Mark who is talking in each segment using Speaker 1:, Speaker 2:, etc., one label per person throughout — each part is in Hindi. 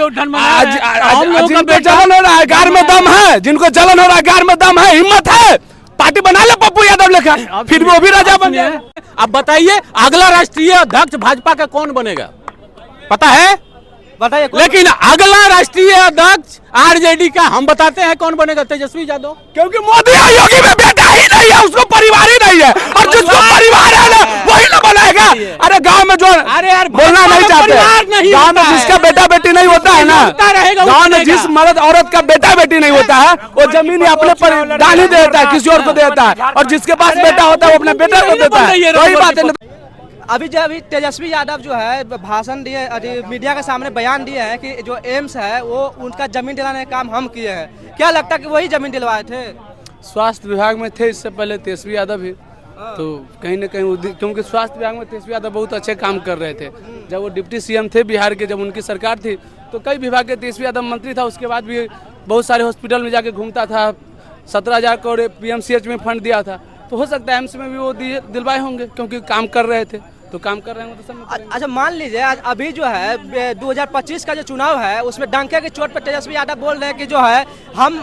Speaker 1: जिनको जलन हो रहा है गार में दम है, जिनको जलन हो रहा है गार में दम है, हिम्मत है, पार्टी बना ले पप्पू यादव लेखा, फिर वो भी राजा बन जाए।
Speaker 2: अब बताइए अगला राष्ट्रीय अध्यक्ष भाजपा का कौन बनेगा, पता है?
Speaker 3: बताइए।
Speaker 2: लेकिन अगला राष्ट्रीय अध्यक्ष आरजेडी का हम बताते हैं कौन बनेगा, तेजस्वी यादव।
Speaker 1: क्योंकि मोदी और योगी में बेटा ही नहीं है, उसको परिवार ही नहीं है, और जिसको परिवार है ना वही ना बनाएगा। अरे गांव में जो
Speaker 2: अरे यार
Speaker 1: बोलना नहीं चाहते, गांव में जिसका बेटा बेटी नहीं होता है ना, गांव में जिस मर्द औरत का बेटा बेटी नहीं होता है वो जमीन अपने पर दान ही देता है, किसी और को देता है, और जिसके पास बेटा होता है वो अपने बेटा को देता है। वही बात है।
Speaker 3: अभी तेजस्वी यादव जो है भाषण दिए, मीडिया के सामने बयान दिए हैं कि जो एम्स है वो उनका जमीन दिलाने का काम हम किए हैं। क्या लगता है कि वही जमीन दिलवाए थे?
Speaker 1: स्वास्थ्य विभाग में थे इससे पहले तेजस्वी यादव ही, तो कहीं न कहीं क्योंकि स्वास्थ्य विभाग में तेजस्वी यादव बहुत अच्छे काम कर रहे थे। जब वो डिप्टी सीएम थे बिहार के, जब उनकी सरकार थी तो कई विभाग के तेजस्वी यादव मंत्री था। उसके बाद भी बहुत सारे हॉस्पिटल में जाके घूमता था, 17,000 करोड़ PMCH में फंड दिया था, तो हो सकता है एम्स में भी वो दिलवाए होंगे क्योंकि काम कर रहे थे, तो काम कर रहे हैं तो सब।
Speaker 3: अच्छा मान लीजिए अभी जो है 2025 का जो चुनाव है उसमें डंके की चोट पर तेजस्वी यादव बोल रहे हैं कि जो है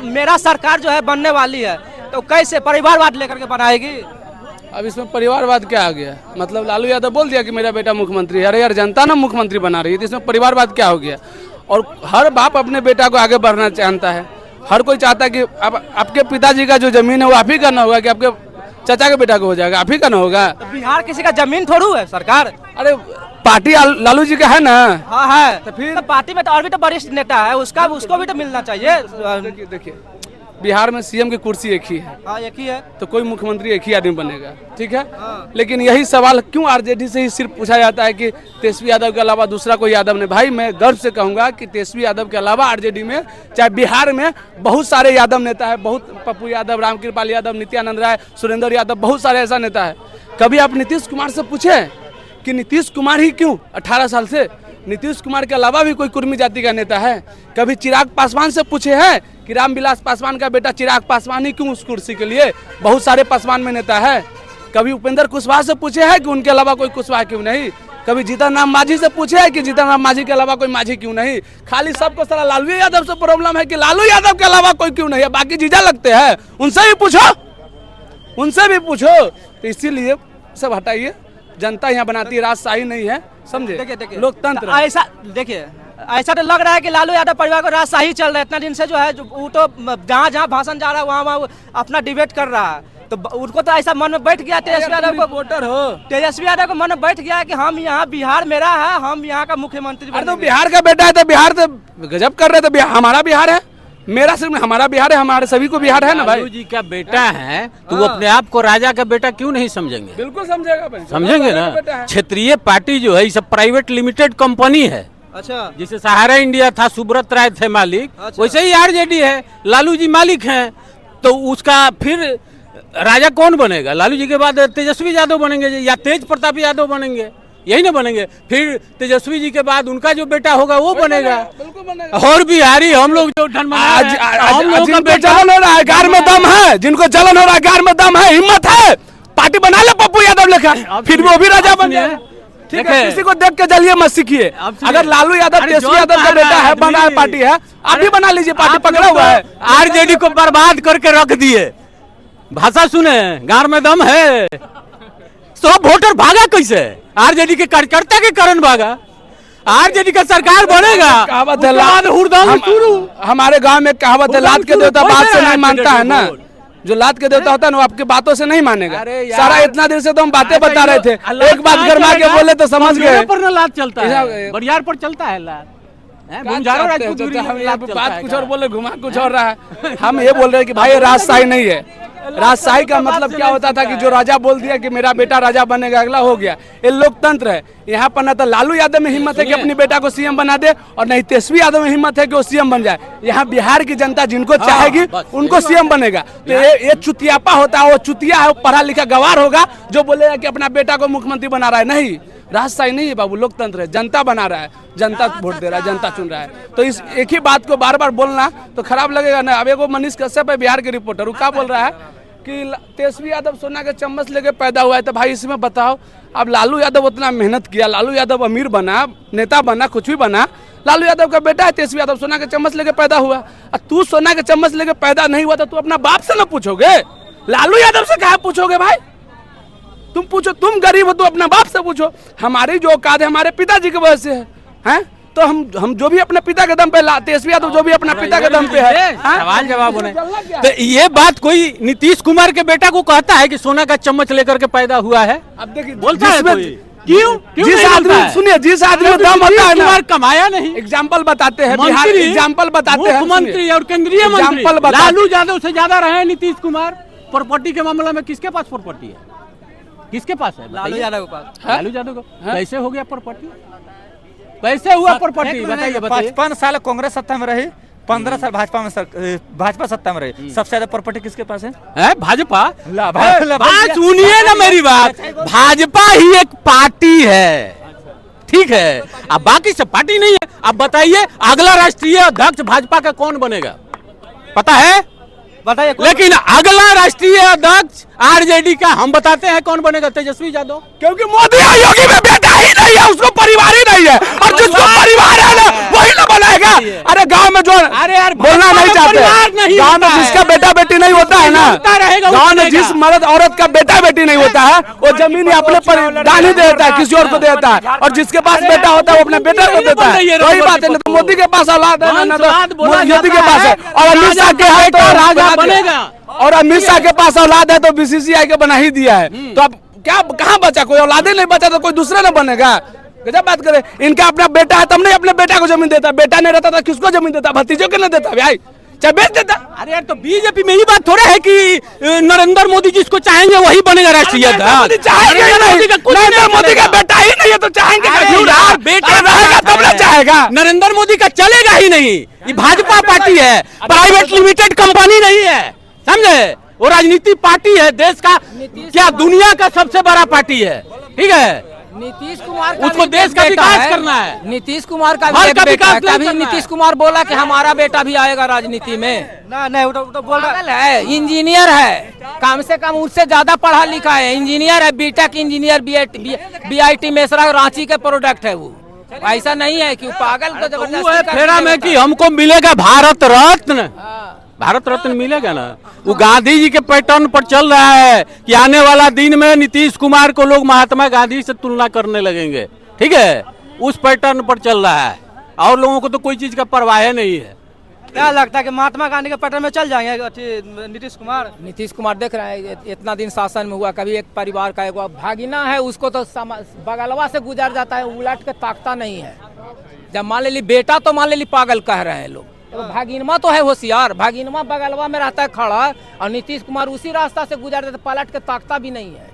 Speaker 3: मेरा सरकार जो है बनने वाली है, तो कैसे परिवारवाद लेकर के बनाएगी?
Speaker 1: अब इसमें परिवारवाद क्या आ गया? मतलब लालू यादव बोल दिया कि मेरा बेटा मुख्यमंत्री है, अरे यार जनता ना मुख्यमंत्री बना रही है, तो इसमें परिवारवाद क्या हो गया? और हर बाप अपने बेटा को आगे बढ़ना चाहता है, हर कोई चाहता है कि अब आपके पिताजी का जो जमीन है वो आप ही करना होगा कि आपके चाचा के बेटा को हो जाएगा, आप ही का ना होगा।
Speaker 3: तो बिहार किसी का जमीन थोड़ू है सरकार?
Speaker 1: अरे पार्टी लालू जी का है ना।
Speaker 3: हाँ है, तो फिर पार्टी में तो और भी तो वरिष्ठ नेता है, उसको भी तो मिलना चाहिए।
Speaker 1: देखिए बिहार में सीएम की कुर्सी एक ही है।
Speaker 3: हाँ एक ही है,
Speaker 1: तो कोई मुख्यमंत्री एक ही आदमी बनेगा, ठीक है। लेकिन यही सवाल क्यों आरजेडी से ही सिर्फ पूछा जाता है कि तेजस्वी यादव के अलावा दूसरा कोई यादव नहीं? भाई मैं गर्व से कहूंगा कि तेजस्वी यादव के अलावा आरजेडी में चाहे बिहार में बहुत सारे यादव नेता है, बहुत पप्पू यादव, रामकृपाल यादव, नित्यानंद राय, सुरेंद्र यादव, बहुत सारे ऐसा नेता है। कभी आप नीतीश कुमार से पूछे कि नीतीश कुमार ही क्यों 18 साल से? नीतीश कुमार के अलावा भी कोई कुर्मी जाति का नेता है? कभी चिराग पासवान से पूछे हैं कि रामविलास पासवान का बेटा चिराग पासवान ही क्यों उस कुर्सी के लिए? बहुत सारे पासवान में नेता है। कभी उपेंद्र कुशवाहा से पूछे हैं कि उनके अलावा कोई कुशवाहा क्यों नहीं? कभी जीतन राम मांझी से पूछे है कि जीतन राम मांझी के अलावा कोई मांझी क्यों नहीं? खाली सबको सारा लालू यादव से प्रॉब्लम है कि लालू यादव के अलावा कोई क्यों नहीं है, बाकी जीजा लगते हैं। उनसे भी पूछो, उनसे भी पूछो। तो इसीलिए सब हटाइए, जनता यहाँ बनाती है, राजशाही नहीं है, समझे?
Speaker 3: देखिए
Speaker 1: लोकतंत्र।
Speaker 3: ऐसा देखिए, ऐसा तो लग रहा है कि लालू यादव परिवार को राजशाही चल रहा है इतना दिन से, जो है वो तो जहाँ जहाँ भाषण जा रहा है वहाँ अपना डिबेट कर रहा है, तो उनको तो ऐसा मन में बैठ गया तेजस्वी यादव को, वोटर हो तेजस्वी यादव को मन में बैठ गया कि हम यहाँ बिहार मेरा है, हम यहाँ का मुख्यमंत्री।
Speaker 1: अरे तो बिहार का बेटा है तो बिहार तो गजब कर रहे थे, हमारा बिहार है, मेरा सिर्फ हमारा बिहार है, हमारे सभी को बिहार है ना भाई।
Speaker 2: लालू जी का बेटा है तो वो अपने आप को राजा का बेटा क्यों नहीं समझेंगे?
Speaker 1: बिल्कुल समझेगा भाई,
Speaker 2: समझेंगे ना। क्षेत्रीय पार्टी जो है ये सब प्राइवेट लिमिटेड कंपनी है।
Speaker 3: अच्छा,
Speaker 2: जैसे सहारा इंडिया था, सुब्रत राय थे मालिक, वैसे ही आरजेडी है, लालू जी मालिक हैं, तो उसका फिर राजा कौन बनेगा? लालू जी के बाद तेजस्वी यादव बनेंगे या तेज प्रताप यादव बनेंगे, यही ना बनेंगे। फिर तेजस्वी जी के बाद उनका जो बेटा होगा वो बनेगा। और बिहारी हम लोग जो
Speaker 1: जलन हो रहा है गार में दम है, जिनको जलन हो रहा है गार में दम है, हिम्मत है, पार्टी बना ले पप्पू यादव लेखा, फिर वो भी राजा बन जाए। ठीक है, किसी को देख के जलिए मत सीखिए। अगर लालू यादव तेजस्वी यादव का बेटा है, बना है, पार्टी है, आप भी बना लीजिए, पार्टी पकड़ा हुआ है।
Speaker 2: आरजेडी को बर्बाद करके रख दिए। भाषा सुने, गार में दम है, सब वोटर भागा कैसे? आरजेडी के कार्यकर्ता के कारण भागा। आरजेडी का सरकार बनेगा,
Speaker 1: कहावत है, हमारे गांव में कहावत है, लात के देवता बात से नहीं मानता है ना। जो लात के देवता होता है ना वो आपकी बातों से नहीं मानेगा। सारा इतना देर से तो हम बातें बता रहे थे, एक बात गरमा के बोले तो समझ गए।
Speaker 2: पर लात चलता है, बरियार पर चलता है लात।
Speaker 1: बात कुछ और बोले, घुमा कुछ और रहा है। हम ये बोल रहे हैं कि भाई राजशाही नहीं है। राजशाही का मतलब क्या होता था कि जो राजा बोल दिया कि मेरा बेटा राजा बनेगा, अगला हो गया। ये लोकतंत्र है। यहाँ पर ना तो लालू यादव में हिम्मत है कि अपने बेटा को सीएम बना दे, और नहीं तेजस्वी यादव में हिम्मत है कि वो सीएम बन जाए। यहाँ बिहार की जनता जिनको चाहेगी उनको सीएम बनेगा। तो ये चुतियापा होता है, वो चुतिया है, वो पढ़ा लिखा गवार होगा जो बोलेगा कि अपना बेटा को मुख्यमंत्री बना रहा है। नहीं, राजशाही नहीं है बाबू, लोकतंत्र है। जनता बना रहा है, जनता वोट दे रहा है, जनता चुन रहा है। तो इस एक ही बात को बार बार बोलना तो खराब लगेगा ना। अब एगो मनीष कश्यप है बिहार के रिपोर्टर, वो क्या बोल रहा है कि तेजस्वी यादव सोना के चम्मच लेके पैदा हुआ है। तो भाई इसमें बताओ, अब लालू यादव उतना मेहनत किया, लालू यादव अमीर बना, नेता बना, कुछ भी बना, लालू यादव का बेटा है तेजस्वी यादव, सोना के चम्मच लेके पैदा हुआ। और तू सोना के चम्मच लेके पैदा नहीं हुआ तो तू अपना बाप से ना पूछोगे, लालू यादव से कहा पूछोगे भाई? तुम पूछो, तुम गरीब हो तो अपना बाप से पूछो। हमारी जो औकात है हमारे पिताजी की वजह से है, तो हम जो भी अपने पिता के दम पे तेजस्वी यादव जो भी अपना पिता के दम पे है,
Speaker 2: सवाल जवाब होने। तो ये बात कोई नीतीश कुमार के बेटा को कहता है कि सोना का चम्मच लेकर के पैदा हुआ है?
Speaker 1: अब देखिए
Speaker 2: बोलता है कोई? क्यों?
Speaker 1: जिस आदमी, सुनिए, जिस आदमी में दम होता है ना,
Speaker 2: कमाया नहीं।
Speaker 1: एग्जाम्पल बताते हैं, बिहार एग्जाम्पल बताते हैं,
Speaker 2: मुख्यमंत्री और केंद्रीय मंत्री लालू यादव से ज्यादा रहे नीतीश कुमार। प्रॉपर्टी के मामले में किसके पास प्रॉपर्टी है? किसके पास है?
Speaker 3: लालू यादव के पास।
Speaker 2: लालू यादव को कैसे हो गया प्रॉपर्टी? कैसे हुआ प्रॉपर्टी? बताइए।
Speaker 4: 55 साल कांग्रेस सत्ता में रही, 15 साल भाजपा सत्ता में रही। सबसे ज्यादा प्रॉपर्टी किसके पास है?
Speaker 2: भाजपा। बात सुनिए ना मेरी बात, भाजपा ही एक पार्टी है, ठीक है, अब बाकी सब पार्टी नहीं है। अब बताइए अगला राष्ट्रीय अध्यक्ष भाजपा का कौन बनेगा, पता है?
Speaker 3: बताइए।
Speaker 2: लेकिन अगला राष्ट्रीय अध्यक्ष आरजेडी का हम बताते हैं कौन बनेगा, तेजस्वी यादव।
Speaker 1: क्योंकि मोदी और योगी में बेटा ही नहीं है, उसको परिवार ही नहीं है, और जिसको परिवार है ना वही ना बनाएगा। अरे गांव में जो, अरे यार बोलना नहीं चाहते, गांव में जिसका बेटा बेटी नहीं होता है ना, गांव में जिस मर्द औरत का बेटा बेटी नहीं होता है वो जमीन अपने पर दान ही देता है, किसी और को देता है, और जिसके पास बेटा होता है वो अपने बेटे को देता है। वही बात है, ना तो मोदी के पास औलाद है ना तो योगी के पास है, और अमित शाह के है तो राजा बनेगा, और अमित शाह के पास औलाद है तो बीसीसीआई के बना ही दिया है। तो अब क्या कहाँ बचा? कोई औलादे नहीं बचा तो कोई दूसरा ना बनेगा? गजब बात करे। इनका अपना बेटा है तब नहीं अपने बेटा को जमीन देता, बेटा नहीं रहता था किसको जमीन देता? भतीजों को नहीं देता भाई, चाहे बेच देता।
Speaker 2: अरे यार तो बीजेपी में ही बात थोड़ा है कि नरेंद्र मोदी जिसको चाहेंगे वही बनेगा राष्ट्रीय अध्यक्ष।
Speaker 1: नरेंद्र मोदी का बेटा ही नहीं है तो चाहेंगे
Speaker 2: यार, बेटा
Speaker 1: रहेगा तब ना चाहेगा।
Speaker 2: नरेंद्र मोदी का चलेगा ही नहीं, ये भाजपा पार्टी है, प्राइवेट लिमिटेड कंपनी नहीं है, समझे? वो राजनीति पार्टी है, देश का क्या दुनिया का सबसे बड़ा पार्टी है, ठीक है?
Speaker 3: नीतीश कुमार
Speaker 2: उसको देश का विकास करना है।
Speaker 3: नीतीश कुमार का
Speaker 2: भारत का विकास
Speaker 3: कभी नीतीश कुमार बोला कि हमारा बेटा भी आएगा राजनीति में? नहीं, वो तो बोल रहा है, इंजीनियर है, कम से कम उससे ज्यादा पढ़ा लिखा है, इंजीनियर है, BTech engineer, BIT Mesra Ranchi के प्रोडक्ट है वो। ऐसा नहीं है कि पागल तो जबरदस्ती
Speaker 2: फेरा में कि हमको मिलेगा भारत रत्न, भारत रत्न मिलेगा ना। वो गांधी जी के पैटर्न पर चल रहा है कि आने वाला दिन में नीतीश कुमार को लोग महात्मा गांधी से तुलना करने लगेंगे, ठीक है? उस पैटर्न पर चल रहा है, और लोगों को तो कोई चीज का परवाह नहीं है।
Speaker 3: क्या लगता है कि महात्मा गांधी के पैटर्न में चल जाएंगे नीतीश कुमार? नीतीश कुमार देख रहे हैं इतना दिन शासन में हुआ, कभी एक परिवार का एक भागीना है उसको तो बगलवा से गुजर जाता है, उलट के ताकता नहीं है। जब मान ले ली बेटा तो मान ले ली पागल कह रहे हैं लोग, तो भागीनमा तो है होशियार, भागीनमा बगलवा में रहता है खड़ा, और नीतीश कुमार उसी रास्ता से गुजरते पलट के ताकता भी नहीं है।